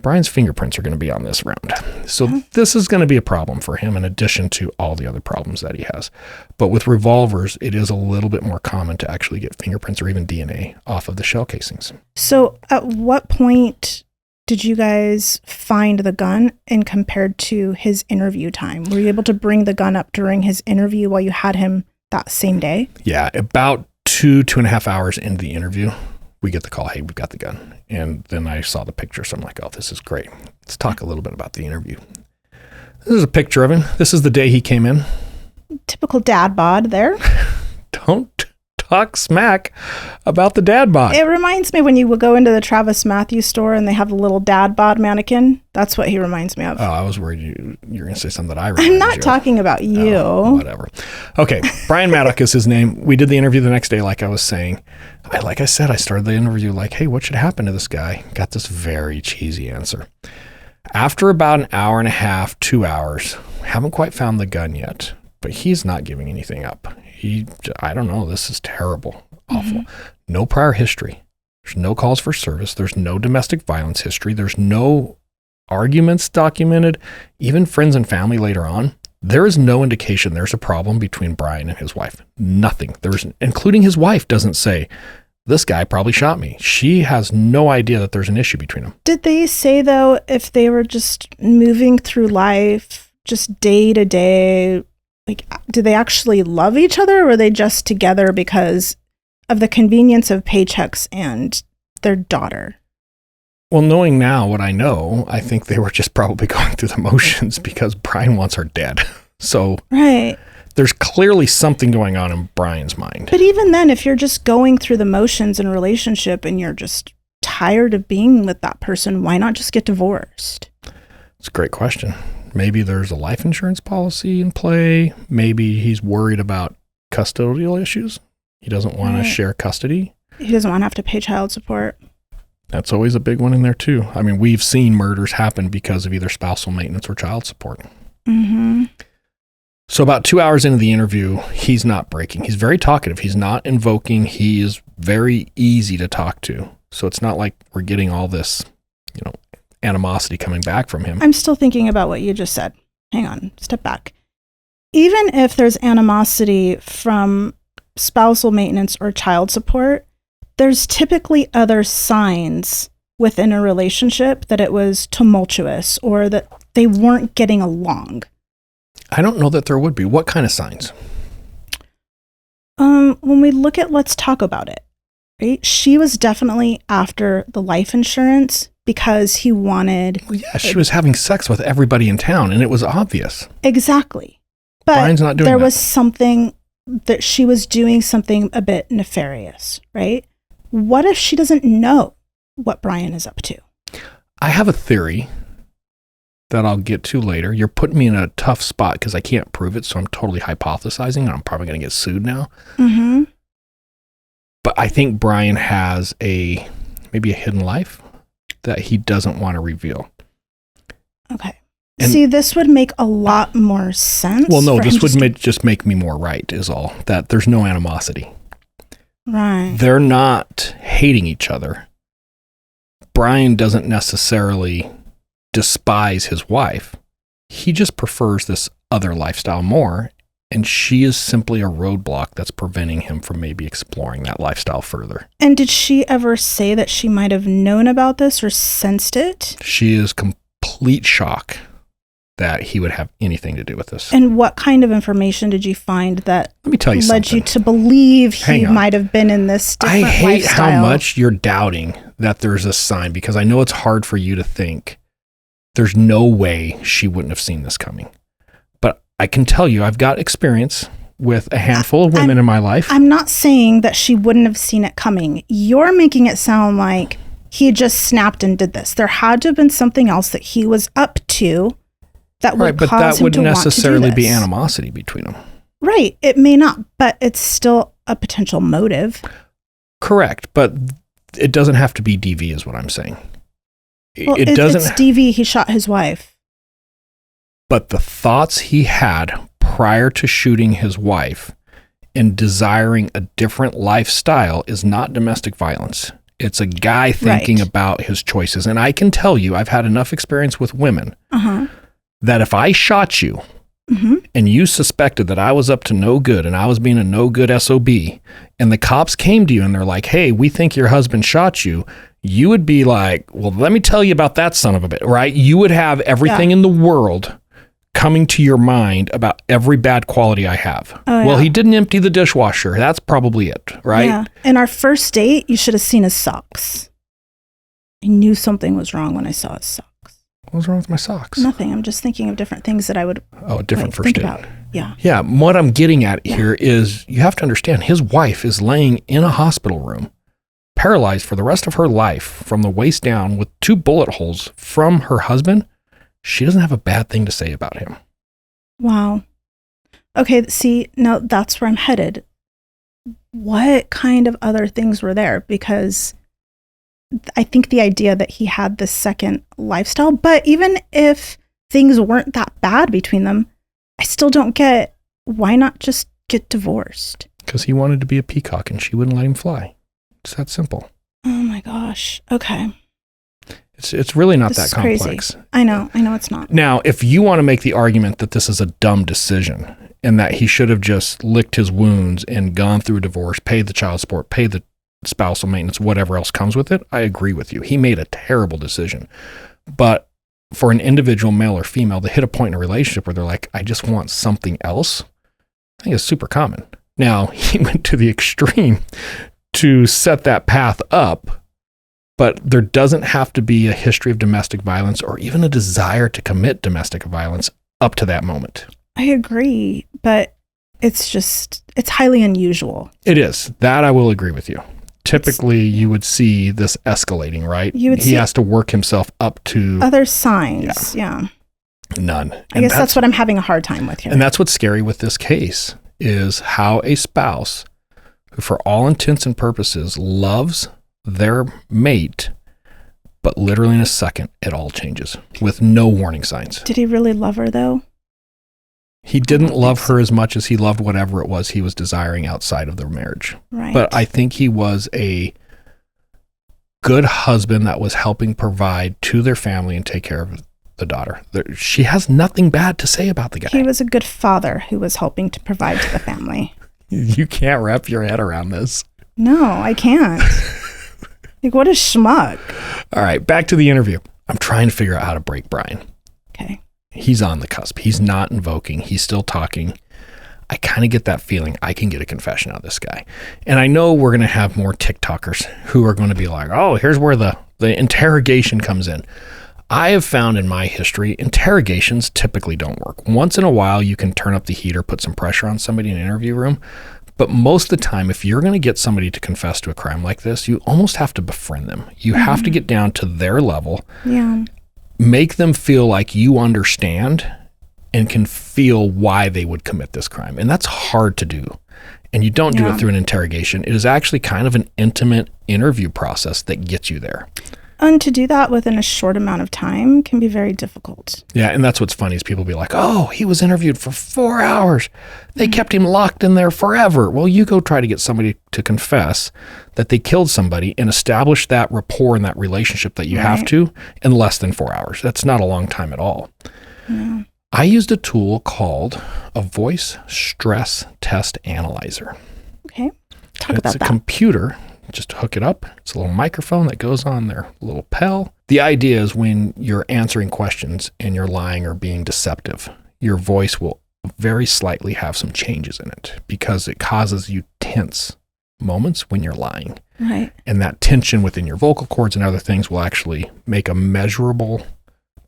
Brian's fingerprints are going to be on this round. So this is going to be a problem for him in addition to all the other problems that he has. But with revolvers, it is a little bit more common to actually get fingerprints or even DNA off of the shell casings. So at what point did you guys find the gun and compared to his interview time? Were you able to bring the gun up during his interview while you had him that same day? Yeah, about 2.5 hours into the interview, we get the call, hey, we've got the gun. And then I saw the picture, so I'm like, oh, this is great. Let's talk a little bit about the interview. This is a picture of him. This is the day he came in. Typical dad bod there. Don't talk smack about the dad bod. It reminds me when you would go into the Travis Matthews store and they have the little dad bod mannequin. That's what he reminds me of. Oh, I was worried you're going to say something that I remember. I'm not talking about you. Oh, whatever. Okay, Brian Maddock is his name. We did the interview the next day, like I was saying. Like I said, I started the interview like, hey, what should happen to this guy? Got this very cheesy answer. After about an hour and a half, 2 hours, haven't quite found the gun yet, but he's not giving anything up. I don't know, this is terrible, awful. No prior history. There's no calls for service. There's no domestic violence history. There's no arguments documented, even friends and family later on. There is no indication there's a problem between Brian and his wife. Nothing. Including his wife doesn't say, this guy probably shot me. She has no idea that there's an issue between them. Did they say, though, if they were just moving through life, just day to day, like, do they actually love each other, or were they just together because of the convenience of paychecks and their daughter? Well, knowing now what I know, I think they were just probably going through the motions because Brian wants her dead. So right. There's clearly something going on in Brian's mind. But even then, if you're just going through the motions in a relationship and you're just tired of being with that person, why not just get divorced? It's a great question. Maybe there's a life insurance policy in play. Maybe he's worried about custodial issues. He doesn't want to share custody. He doesn't want to have to pay child support. That's always a big one in there too. I mean, we've seen murders happen because of either spousal maintenance or child support. Mm-hmm. So about 2 hours into the interview, he's not breaking. He's very talkative. He's not invoking. He is very easy to talk to. So it's not like we're getting all this, animosity coming back from him. I'm still thinking about what you just said. Hang on, step back. Even if there's animosity from spousal maintenance or child support, there's typically other signs within a relationship that it was tumultuous or that they weren't getting along. I don't know that there would be. What kind of signs? When we look at Let's Talk About It, right? She was definitely after the life insurance because he wanted... Well, yeah, she was having sex with everybody in town, and it was obvious. Exactly. But Brian's not doing there that. was something that she was doing something a bit nefarious, right? What if she doesn't know what Brian is up to? I have a theory that I'll get to later. You're putting me in a tough spot because I can't prove it, so I'm totally hypothesizing, and I'm probably going to get sued now. Mm-hmm. But I think Brian has maybe a hidden life that he doesn't want to reveal. Okay. And, see, this would make a lot more sense. Well, no, this would just make me more right is all. That there's no animosity. Right. They're not hating each other. Brian doesn't necessarily despise his wife. He just prefers this other lifestyle more. And she is simply a roadblock that's preventing him from maybe exploring that lifestyle further. And did she ever say that she might have known about this or sensed it? She is complete shock that he would have anything to do with this. And what kind of information did you find that Let me tell you led something. you to believe he might have been in this different lifestyle? I hate how much you're doubting that there's a sign, because I know it's hard for you to think there's no way she wouldn't have seen this coming. I can tell you, I've got experience with a handful of women in my life. I'm not saying that she wouldn't have seen it coming. You're making it sound like he just snapped and did this. There had to have been something else that he was up to that would but cause that him wouldn't to want to do necessarily be this. animosity between them. Right. It may not, but it's still a potential motive. Correct. But it doesn't have to be DV is what I'm saying. Well, it doesn't. It's DV. He shot his wife. But the thoughts he had prior to shooting his wife and desiring a different lifestyle is not domestic violence. It's a guy thinking about his choices. And I can tell you, I've had enough experience with women that if I shot you and you suspected that I was up to no good and I was being a no good SOB, and the cops came to you and they're like, hey, we think your husband shot you, you would be like, well, let me tell you about that son of a bitch, right? You would have everything in the world coming to your mind about every bad quality I have. Well, he didn't empty the dishwasher. That's probably it, right? Yeah. In our first date, you should have seen his socks. I knew something was wrong when I saw his socks. What was wrong with my socks? Nothing. I'm just thinking of different things that I would different first think date. about. Yeah. Yeah. What I'm getting at here is you have to understand his wife is laying in a hospital room, paralyzed for the rest of her life from the waist down with 2 bullet holes from her husband. She doesn't have a bad thing to say about him. Wow. Okay, see, now that's where I'm headed. What kind of other things were there? Because I think the idea that he had this second lifestyle, but even if things weren't that bad between them, I still don't get why not just get divorced? Because he wanted to be a peacock and she wouldn't let him fly. It's that simple. Oh my gosh. Okay. It's really not This that is complex. crazy. I know it's not. Now, if you want to make the argument that this is a dumb decision and that he should have just licked his wounds and gone through a divorce, paid the child support, paid the spousal maintenance, whatever else comes with it, I agree with you. He made a terrible decision. But for an individual, male or female, to hit a point in a relationship where they're like, I just want something else, I think it's super common. Now, he went to the extreme to set that path up. But there doesn't have to be a history of domestic violence or even a desire to commit domestic violence up to that moment. I agree, but it's highly unusual. It is. That I will agree with you. Typically, you would see this escalating, right? He has to work himself up to other signs. Yeah. None. I guess that's what I'm having a hard time with here. And that's what's scary with this case is how a spouse who, for all intents and purposes, loves their mate, but literally in a second, it all changes with no warning signs. Did he really love her though? He didn't love her as much as he loved whatever it was he was desiring outside of their marriage. Right. But I think he was a good husband that was helping provide to their family and take care of the daughter. She has nothing bad to say about the guy. He was a good father who was helping to provide to the family. You can't wrap your head around this. No, I can't. Like, what a schmuck. All right, back to the interview. I'm trying to figure out how to break Brian. Okay. He's on the cusp. He's not invoking. He's still talking. I kind of get that feeling I can get a confession out of this guy. And I know we're going to have more TikTokers who are going to be like, oh, here's where the interrogation comes in. I have found in my history, interrogations typically don't work. Once in a while, you can turn up the heat or put some pressure on somebody in an interview room. But most of the time, if you're going to get somebody to confess to a crime like this, you almost have to befriend them. You have to get down to their level. Yeah. Make them feel like you understand and can feel why they would commit this crime. And that's hard to do. And you don't do it through an interrogation. It is actually kind of an intimate interview process that gets you there. And to do that within a short amount of time can be very difficult. Yeah, and that's what's funny is people be like, oh, he was interviewed for 4 hours. They kept him locked in there forever. Well, you go try to get somebody to confess that they killed somebody and establish that rapport and that relationship that you have to in less than 4 hours. That's not a long time at all. Yeah. I used a tool called a voice stress test analyzer. Okay. Talk about It's a that. computer. Just hook it up. It's a little microphone that goes on their little Pell. The idea is when you're answering questions and you're lying or being deceptive, your voice will very slightly have some changes in it because it causes you tense moments when you're lying. Right. And that tension within your vocal cords and other things will actually make a measurable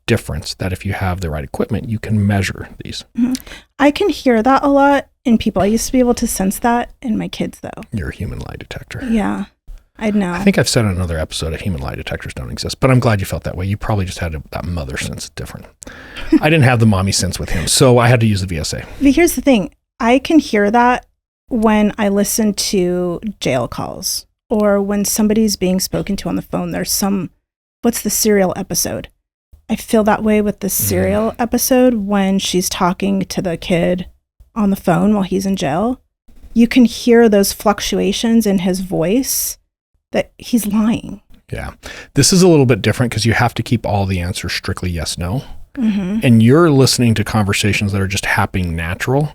difference that if you have the right equipment, you can measure these. Mm-hmm. I can hear that a lot in people. I used to be able to sense that in my kids, though. You're a human lie detector. Yeah, I know. I think I've said in another episode that human lie detectors don't exist, but I'm glad you felt that way. You probably just had that mother sense different. I didn't have the mommy sense with him, so I had to use the VSA. But here's the thing. I can hear that when I listen to jail calls or when somebody's being spoken to on the phone. There's what's the Serial episode? I feel that way with the Serial episode when she's talking to the kid on the phone while he's in jail. You can hear those fluctuations in his voice that he's lying. Yeah. This is a little bit different because you have to keep all the answers strictly yes, no. Mm-hmm. And you're listening to conversations that are just happening natural.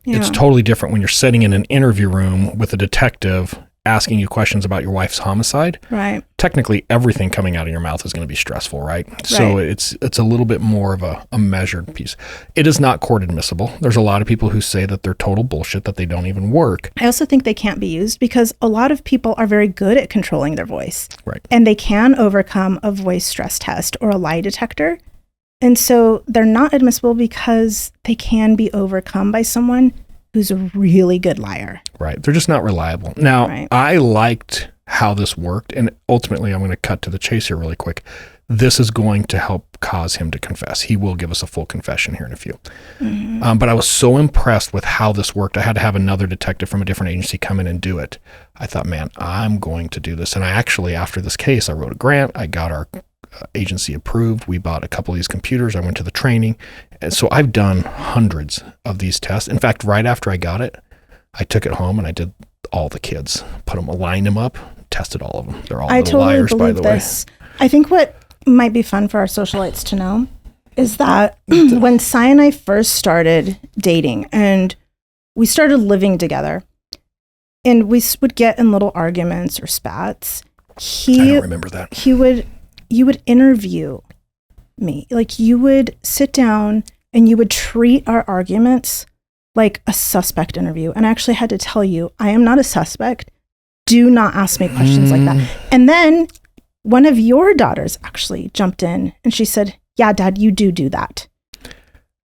Yeah. It's totally different when you're sitting in an interview room with a detective asking you questions about your wife's homicide. Right. Technically, everything coming out of your mouth is going to be stressful, right? So it's a little bit more of a measured piece. It is not court admissible. There's a lot of people who say that they're total bullshit, that they don't even work. I also think they can't be used because a lot of people are very good at controlling their voice. Right. And they can overcome a voice stress test or a lie detector. And so they're not admissible because they can be overcome by someone who's a really good liar. Right. They're just not reliable. Now, Right. I liked how this worked, and ultimately I'm going to cut to the chase here really quick. This is going to help cause him to confess. He will give us a full confession here in a few. Mm-hmm. But I was so impressed with how this worked. I had to have another detective from a different agency come in and do it. I thought, man, I'm going to do this. And I actually, after this case, I wrote a grant. I got our agency approved. We bought a couple of these computers. I went to the training. And so I've done hundreds of these tests. In fact, right after I got it, I took it home and I did all the kids, aligned them up, tested all of them. They're all little liars, by the way. I think what might be fun for our socialites to know is that when Cy and I first started dating and we started living together and we would get in little arguments or spats, I don't remember that. you would interview me. Like you would sit down and you would treat our arguments like a suspect interview. And I actually had to tell you, I am not a suspect. Do not ask me questions like that. And then one of your daughters actually jumped in and she said, yeah, Dad, you do that.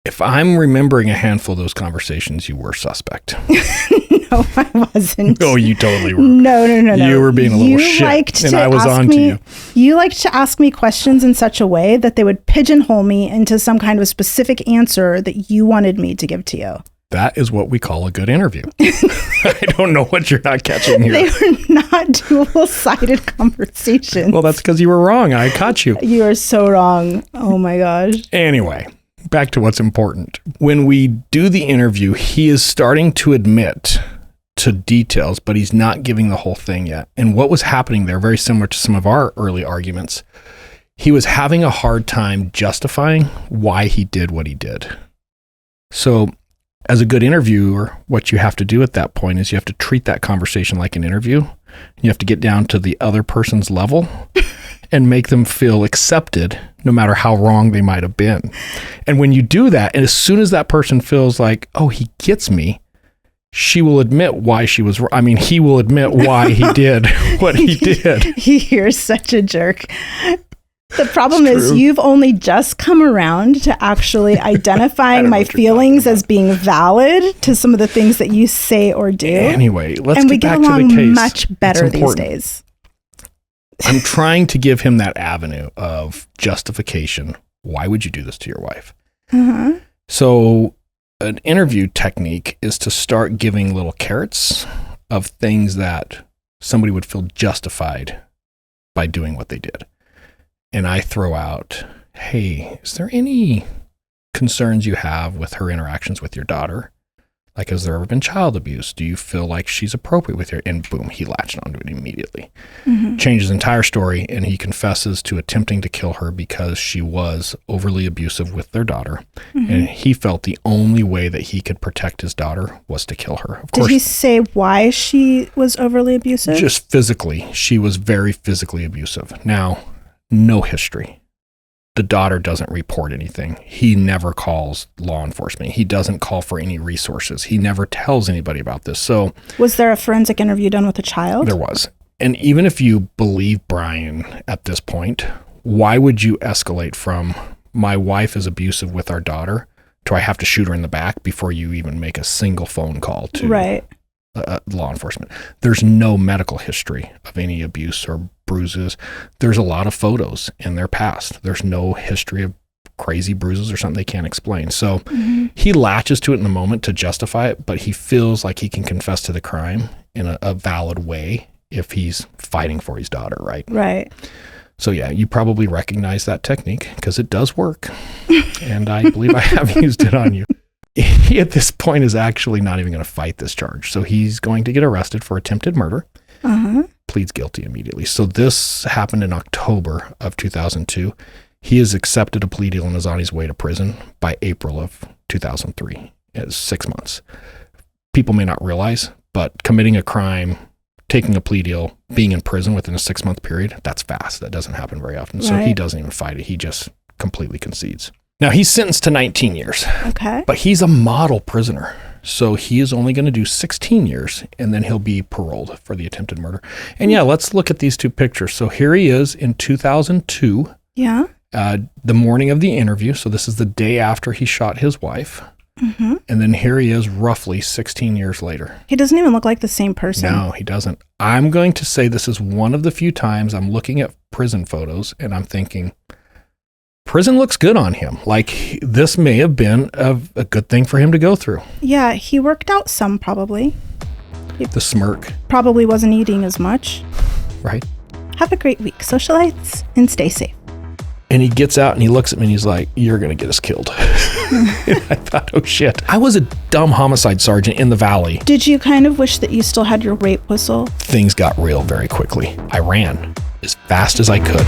If I'm remembering a handful of those conversations, you were suspect. No, I wasn't. Oh, you totally were. No. You were being a little shit, and I was on to you. You liked to ask me questions in such a way that they would pigeonhole me into some kind of specific answer that you wanted me to give to you. That is what we call a good interview. I don't know what you're not catching here. They were not dual-sided conversations. Well, that's because you were wrong. I caught you. You are so wrong. Oh my gosh. Anyway, back to what's important. When we do the interview, he is starting to admit to details, but he's not giving the whole thing yet. And what was happening there, very similar to some of our early arguments, he was having a hard time justifying why he did what he did. So as a good interviewer, what you have to do at that point is you have to treat that conversation like an interview. You have to get down to the other person's level and make them feel accepted no matter how wrong they might have been. And when you do that, and as soon as that person feels like, oh, he gets me, she will admit why she was, he will admit why he did what he did. You're such a jerk. The problem is you've only just come around to actually identifying my feelings as being valid to some of the things that you say or do. Anyway, let's and get back to the case. we get along much better these days. I'm trying to give him that avenue of justification. Why would you do this to your wife? Uh-huh. So an interview technique is to start giving little carrots of things that somebody would feel justified by doing what they did. and I throw out, hey, is there any concerns you have with her interactions with your daughter? Like, has there ever been child abuse? Do you feel like she's appropriate with her? And boom, he latched onto it immediately. Changed his entire story, and he confesses to attempting to kill her because she was overly abusive with their daughter. And he felt the only way that he could protect his daughter was to kill her. Of course, did he say why she was overly abusive? Just physically. She was very physically abusive. Now, no history. The daughter doesn't report anything. He never calls law enforcement. He doesn't call for any resources. He never tells anybody about this. So, was there a forensic interview done with the child? There was. And even if you believe Brian at this point, why would you escalate from my wife is abusive with our daughter to I have to shoot her in the back before you even make a single phone call to law enforcement? There's no medical history of any abuse or bruises. There's a lot of photos in their past. There's no history of crazy bruises or something they can't explain. So he latches to it in the moment to justify it, but he feels like he can confess to the crime in a valid way if he's fighting for his daughter, right? Right. So yeah, you probably recognize that technique because it does work. And I believe I have used it on you. He at this point is actually not even going to fight this charge. So he's going to get arrested for attempted murder. Pleads guilty immediately. So this happened in October of 2002. He has accepted a plea deal and is on his way to prison by April of 2003. It's 6 months. People may not realize, but committing a crime, taking a plea deal, being in prison within a 6-month period, that's fast. That doesn't happen very often. So he doesn't even fight it. He just completely concedes. Now, he's sentenced to 19 years. Okay. But he's a model prisoner. So he is only going to do 16 years, and then he'll be paroled for the attempted murder. And yeah, let's look at these two pictures. So here he is in 2002. Yeah. The morning of the interview. So this is the day after he shot his wife. And then here he is roughly 16 years later. He doesn't even look like the same person. No, he doesn't. I'm going to say this is one of the few times I'm looking at prison photos and I'm thinking, prison looks good on him. Like this may have been a good thing for him to go through. Yeah, he worked out some probably. The smirk. Probably wasn't eating as much. Right. Have a great week, socialites, and stay safe. And he gets out and he looks at me and he's like, you're going to get us killed. I thought, oh shit. I was a dumb homicide sergeant in the valley. Did you kind of wish that you still had your rape whistle? Things got real very quickly. I ran as fast as I could.